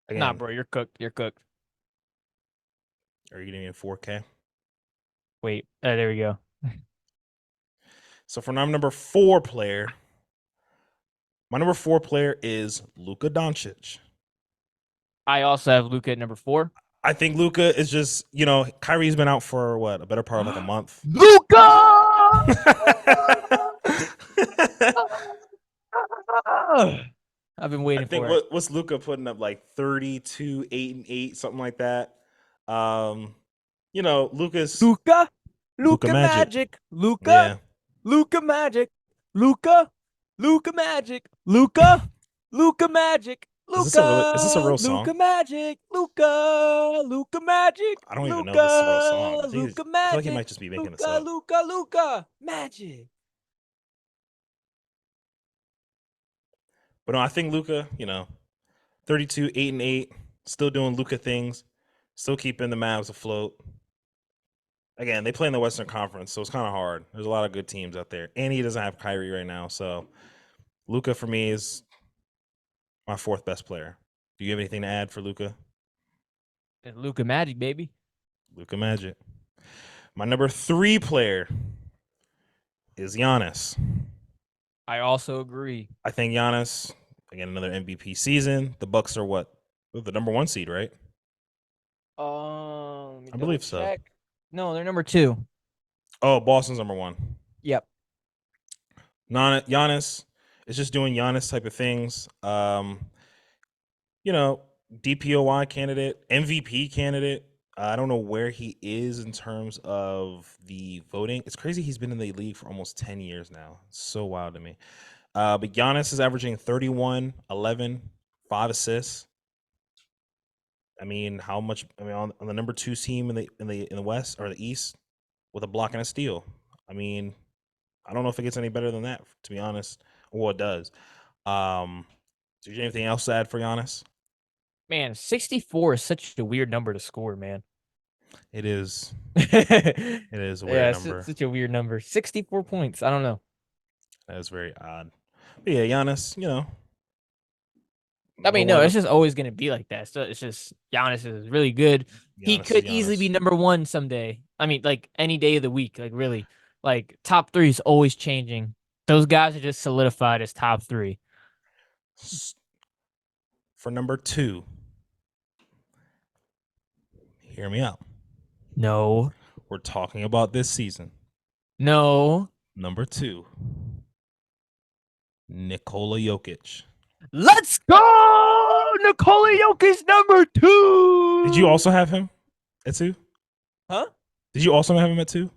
Again, Nah, bro, you're cooked. You're cooked. Are you getting in 4K? Wait, there we go. So for my number 4 player, my number 4 player is Luka Doncic. I also have Luka at number 4. I think Luka is just, Kyrie's been out for what, a better part of like a month. Luka! I've been waiting for it. What's Luka putting up, like 32, 8 and 8, something like that. Luka's Luka Luka Magic. Luka. Yeah. Luka Magic. Luka Magic. Luka Magic. Is this a real song? Luka Magic. Luka Magic. I don't even know if this is a real song. I Luka feel Magic. like he might just be making this up. Luka Magic. But no, I think Luka, 32, 8 and 8, still doing Luka things, still keeping the Mavs afloat. Again, they play in the Western Conference, so it's kind of hard. There's a lot of good teams out there. And he doesn't have Kyrie right now. So Luka for me is my 4th best player. Do you have anything to add for Luka? Luka Magic, baby. Luka Magic. My number 3 player is Giannis. I also agree. I think Giannis, again, another MVP season. The Bucks are what? The number 1 seed, right? I believe so. No, they're number 2. Oh, Boston's number 1. Yep. Giannis is just doing Giannis type of things. DPOY candidate, MVP candidate. I don't know where he is in terms of the voting. It's crazy he's been in the league for almost 10 years now. It's so wild to me. But Giannis is averaging 31, 11, 5 assists. I mean, how much? I mean, on the number 2 team in the West or the East, with a block and a steal. I mean, I don't know if it gets any better than that, to be honest. Well, it does. Do you have anything else to add for Giannis? Man, 64 is such a weird number to score, man. It is. It is a weird number. Such a weird number. 64 points. I don't know. That is very odd. But yeah, Giannis, I mean, no, it's just always going to be like that. So it's just Giannis is really good. He could easily be number 1 someday. I mean, like any day of the week, like really. Like top 3 is always changing. Those guys are just solidified as top 3. For number 2, hear me out. No. We're talking about this season. No. Number 2, Nikola Jokic. Let's go, Nikola Jokic number 2. Did you also have him at 2? Huh? Did you also have him at 2?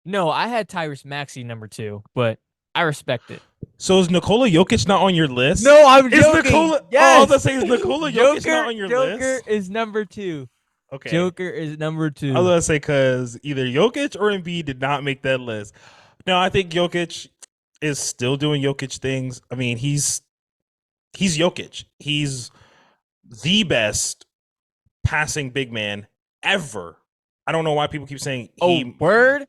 No, I had Tyrese Maxey number 2, but I respect it. So is Nikola Jokic not on your list? No, I'm Is joking. Nikola? Oh, I was Yes. gonna say, is Nikola Jokic not on your Joker list? is number 2. Okay, Joker is number I was 2. gonna say because either Jokic or Embiid did not make that list. No, I think Jokic is still doing Jokic things. I mean, he's Jokic. He's the best passing big man ever. I don't know why people keep saying Oh, he. word.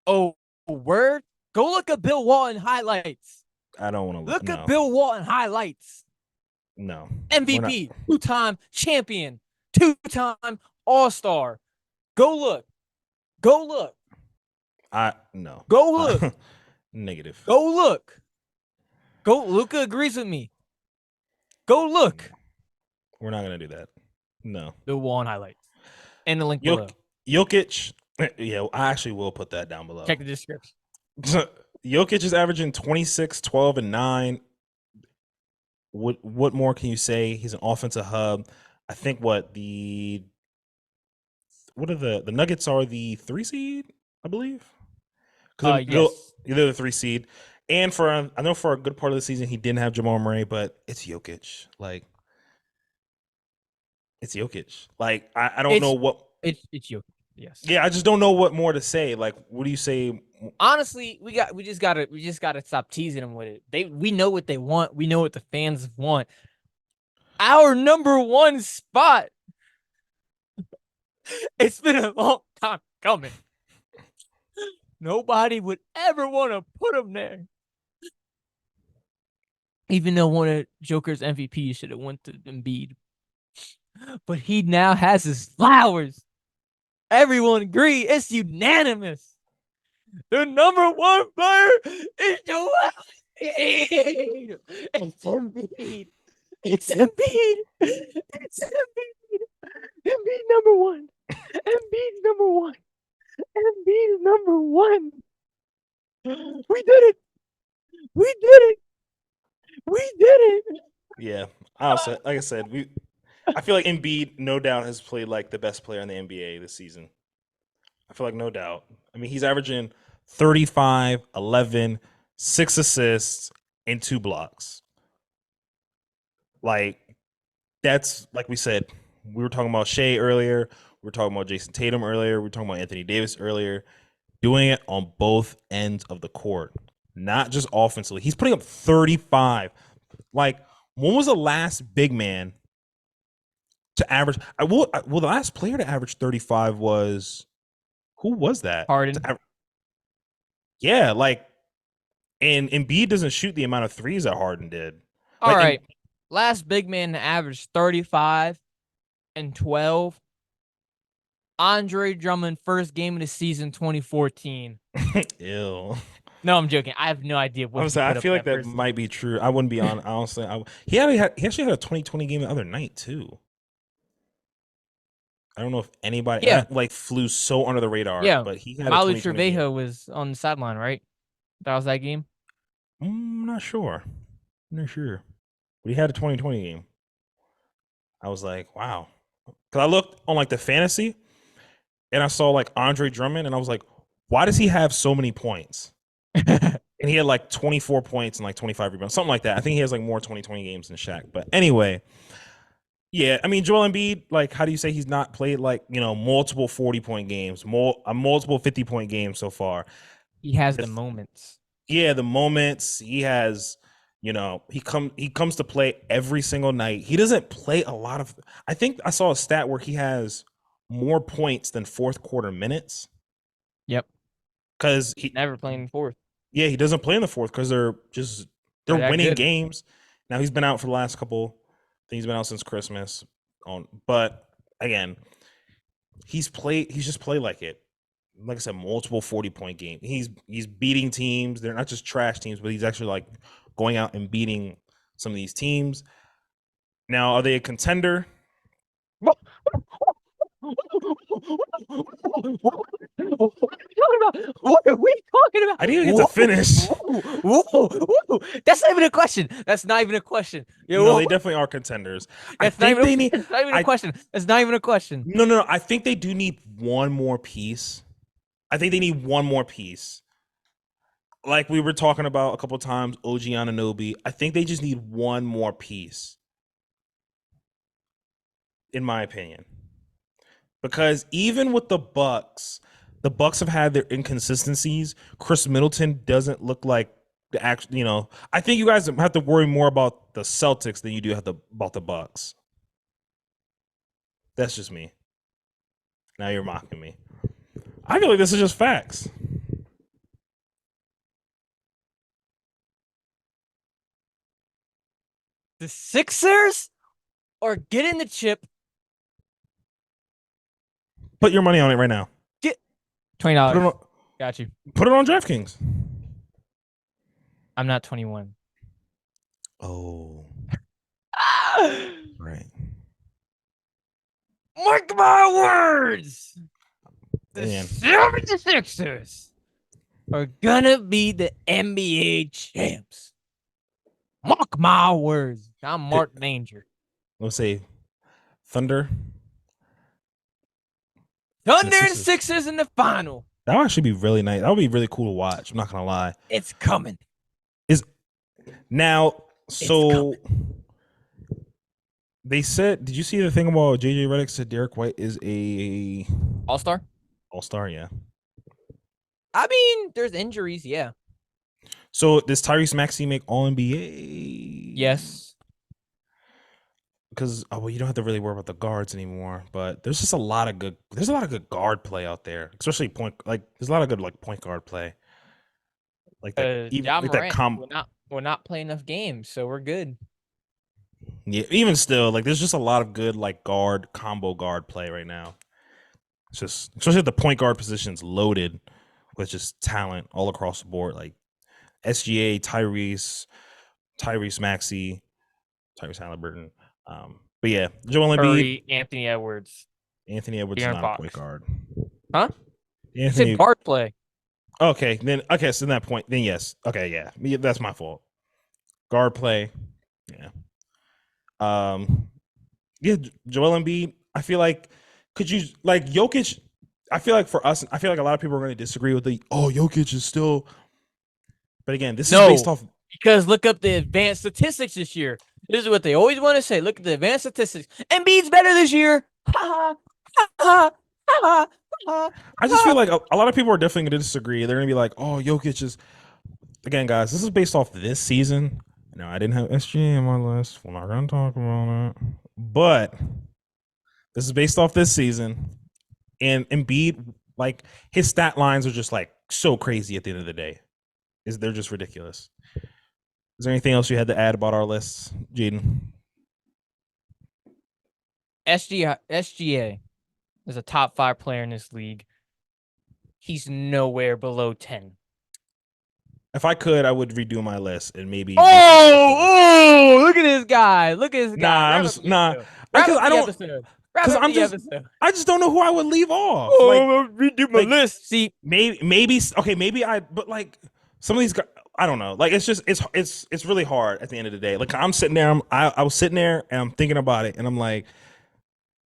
Oh, word. Go look at Bill Walton highlights. I don't want to look. Look at No, Bill Walton highlights. no, we're not. MVP, 2-time champion, 2-time All-Star. Go look. Go look. I no. Go look. Negative. Go look. Go. Luca agrees with me. Go look. We're not gonna do that. No. Bill Walton highlights. And the link below. Jokic. Yeah, I actually will put that down below. Check the description. Jokic is averaging 26, 12, and 9. What more can you say? He's an offensive hub. I think what are the Nuggets are the 3 seed, I believe. Because Yes. they're the 3 seed. And I know for a good part of the season he didn't have Jamal Murray, but it's Jokic. Like it's Jokic. Like I don't know what it's Jokic. Yes. Yeah, I just don't know what more to say. Like, what do you say? Honestly, we just gotta stop teasing them with it. We know what they want. We know what the fans want. Our number 1 spot. It's been a long time coming. Nobody would ever want to put him there. Even though one of Joker's MVP should have went to Embiid. But he now has his flowers. Everyone agree. It's unanimous. The number 1 player is Joel Embiid. It's Embiid. It's Embiid. It's Embiid. Embiid number 1. Embiid number 1. Embiid number 1. We did it. We did it. We did it. Yeah, like I said, I feel like Embiid, no doubt, has played like the best player in the NBA this season. I feel like no doubt. I mean, he's averaging 35, 11, 6 assists, and 2 blocks. Like, that's like we said, we were talking about Shea earlier. We were talking about Jason Tatum earlier. We were talking about Anthony Davis earlier. Doing it on both ends of the court, not just offensively. He's putting up 35. Like, when was the last big man to average? Well, the last player to average 35 was, who was that? Harden. Yeah, like, and Embiid doesn't shoot the amount of threes that Harden did. All right. Last big man to average 35 and 12. Andre Drummond, first game of the season, 2014. Ew. No, I'm joking. I have no idea what. I feel like that might be true. I wouldn't be on. Honestly, he actually had a 2020 game the other night too. I don't know if anybody like flew so under the radar. Yeah, but he had Malu Trevejo was on the sideline, right? That was that game. I'm not sure. But he had a 2020 game. I was like, wow. Because I looked on like the fantasy, and I saw like Andre Drummond, and I was like, why does he have so many points? And he had like 24 points and like 25 rebounds, something like that. I think he has like more 2020 games than Shaq. But anyway, yeah, I mean, Joel Embiid, like, how do you say he's not played like, multiple 40-point games, multiple 50-point games so far? He has the moments. Yeah, the moments. He has, he comes to play every single night. He doesn't play a lot of. I think I saw a stat where he has more points than fourth quarter minutes. Yep. Because he never playing fourth. Yeah, he doesn't play in the fourth because they're winning games. Now he's been out for the last couple. I think he's been out since Christmas. But again, he's just played like it. Like I said, multiple 40-point games. He's beating teams. They're not just trash teams, but he's actually like going out and beating some of these teams. Now, are they a contender? What are we talking about? I didn't even get to finish. Whoa. That's not even a question. That's not even a question. No, they definitely are contenders. I That's not think even. they need. That's not even a I question. That's not even a question. no. I think they do need one more piece. I think they need one more piece. Like we were talking about a couple times, OG Anunoby. I think they just need one more piece, in my opinion. Because even with the Bucks have had their inconsistencies. Chris Middleton doesn't look like the actual. I think you guys have to worry more about the Celtics than you do about the Bucks. That's just me. Now you're mocking me. I feel like this is just facts. The Sixers are getting the chip. Put your money on it right now. Get Put it $20. on, Got you. put it on DraftKings. I'm not 21. Oh, right. Mark my words. The Man. 76ers are gonna be the NBA champs. Mark my words. I'm Mark Danger. Let's say Thunder. Thunder and Sixers in the final. That would actually be really nice. That would be really cool to watch. I'm not gonna lie. It's coming. Now, so they said, did you see the thing about JJ Redick said Derek White is a All-Star? All-Star? Yeah. I mean, there's injuries, yeah. So does Tyrese Maxey make All NBA? Yes. Because you don't have to really worry about the guards anymore. But there's just a lot of good. There's a lot of good guard play out there, especially point. Like there's a lot of good point guard play. Like that. John Morant will not play enough games, so we're good. Yeah, even still, like there's just a lot of good combo guard play right now. It's just especially the point guard position's loaded with just talent all across the board. Like SGA, Tyrese Maxey, Tyrese Halliburton. But yeah, Joel Embiid, Anthony Edwards. Anthony Edwards is not a point guard. Huh? Anthony said guard play. Okay, so in that point, then yes. Okay, yeah. That's my fault. Guard play. Yeah. Yeah, Joel Embiid, I feel like could you like Jokic, I feel like for us, I feel like a lot of people are going to disagree with Jokic is still. But again, this is based off because look up the advanced statistics this year. This is what they always want to say. Look at the advanced statistics. Embiid's better this year. Ha ha ha ha. I just feel like a lot of people are definitely going to disagree. They're going to be like, "Oh, Jokic is." Again, guys, this is based off this season. No, I didn't have SGA on my list. We're not going to talk about it. But this is based off this season. And Embiid, like, his stat lines are just, like, so crazy at the end of the day. They're just ridiculous. Is there anything else you had to add about our lists, Jaden? SGA is a top 5 player in this league. He's nowhere below 10. If I could, I would redo my list and maybe. Oh, look at this guy! Look at this guy! Because I just don't know who I would leave off. Oh, redo my list. See, maybe but like some of these guys, I don't know. Like it's really hard at the end of the day. Like I'm sitting there, I was sitting there and I'm thinking about it, and I'm like,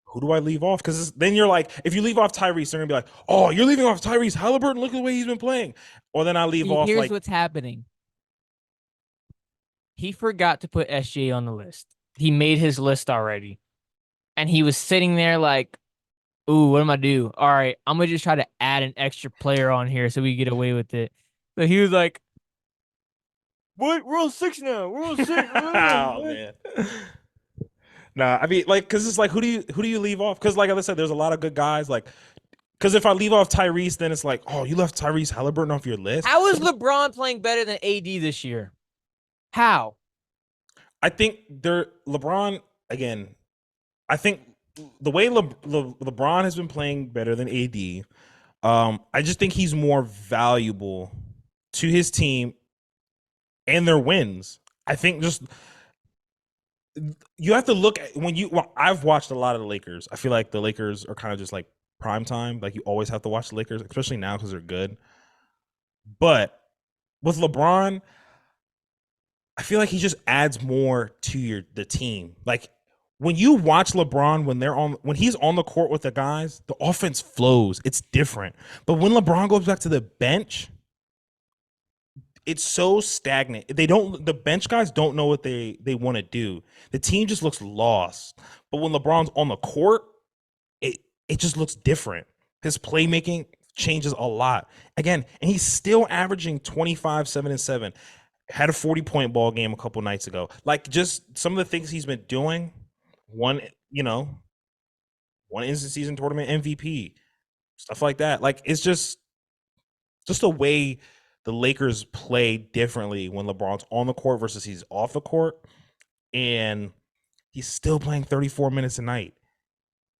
who do I leave off? Because then you're like, if you leave off Tyrese, they're gonna be like, oh, you're leaving off Tyrese Halliburton. Look at the way he's been playing. Or then I leave off. Here's what's happening. He forgot to put SGA on the list. He made his list already, and he was sitting there like, ooh, what am I do? All right, I'm gonna just try to add an extra player on here so we get away with it. So he was like, "What? We're on 6 now. We're on 6." Oh man. Nah, I mean, like, because it's like, who do you leave off? Because, like I said, there's a lot of good guys. Like, because if I leave off Tyrese, then it's like, oh, you left Tyrese Halliburton off your list. How is LeBron playing better than AD this year? How? I think LeBron again. I think the way LeBron has been playing better than AD. I just think he's more valuable to his team and their wins. I think just you have to look at I've watched a lot of the Lakers. I feel like the Lakers are kind of just like prime time. Like you always have to watch the Lakers, especially now because they're good. But with LeBron, I feel like he just adds more to the team. Like when you watch LeBron when he's on the court with the guys, the offense flows. It's different. But when LeBron goes back to the bench, it's so stagnant. The bench guys don't know what they want to do. The team just looks lost. But when LeBron's on the court, it just looks different. His playmaking changes a lot. Again, and he's still averaging 25, 7, and 7. Had a 40-point ball game a couple nights ago. Like just some of the things he's been doing. One, one instant season tournament MVP, stuff like that. Like it's just a way the Lakers play differently when LeBron's on the court versus he's off the court, and he's still playing 34 minutes a night.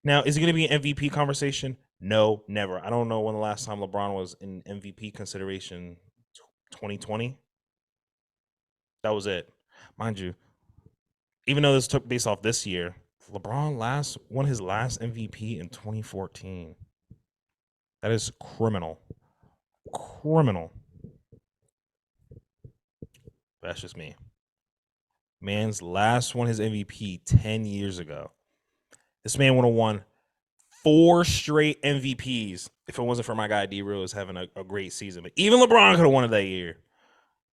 Now, is it going to be an MVP conversation? No, never. I don't know when the last time LeBron was in MVP consideration. 2020. That was it, mind you. Even though this took place off this year, LeBron won his last MVP in 2014. That is criminal. Criminal. That's just me. Man's last won his MVP 10 years ago. This man would have won 4 straight MVPs if it wasn't for my guy D Rose having a great season. But even LeBron could have won it that year.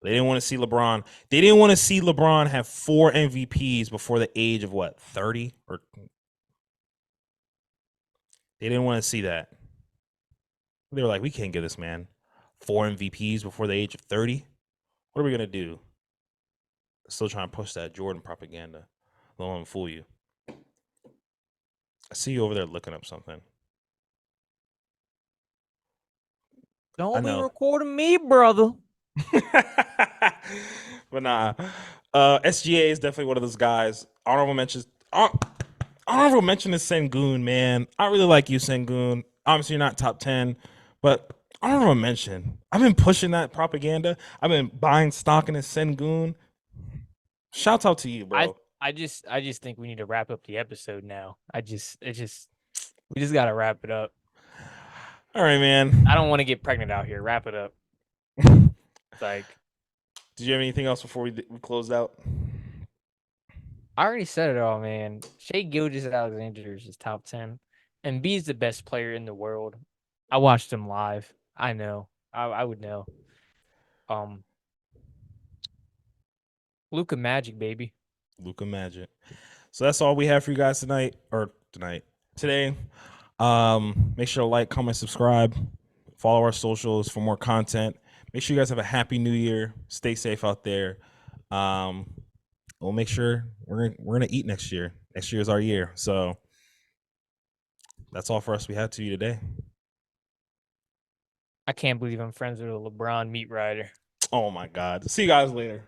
They didn't want to see LeBron. They didn't want to see LeBron have 4 MVPs before the age of what, 30? Or they didn't want to see that. They were like, we can't give this man 4 MVPs before the age of 30. What are we gonna do? Still trying to push that Jordan propaganda. Don't let him fool you. I see you over there looking up something. I Don't be know. recording me, brother. But nah. SGA is definitely one of those guys. Honorable mentions. Honorable mention is Sengun, man. I really like you, Sengun. Obviously, you're not top 10, but honorable mention. I've been pushing that propaganda. I've been buying stock in this Sengun. Shouts out to you, bro. I just think we need to wrap up the episode now. We just gotta wrap it up. All right, man. I don't want to get pregnant out here. Wrap it up. Like, did you have anything else before we closed out? I already said it all, man. Shai Gilgeous-Alexander is top 10, and B is the best player in the world. I watched him live. I know. I would know. Luka Magic, baby. Luka Magic. So that's all we have for you guys today. Make sure to like, comment, subscribe, follow our socials for more content. Make sure you guys have a happy new year. Stay safe out there. We'll make sure we're gonna eat next year. Next year is our year. So that's all for us we had to you today. I can't believe I'm friends with a LeBron meat rider. Oh my God. See you guys later.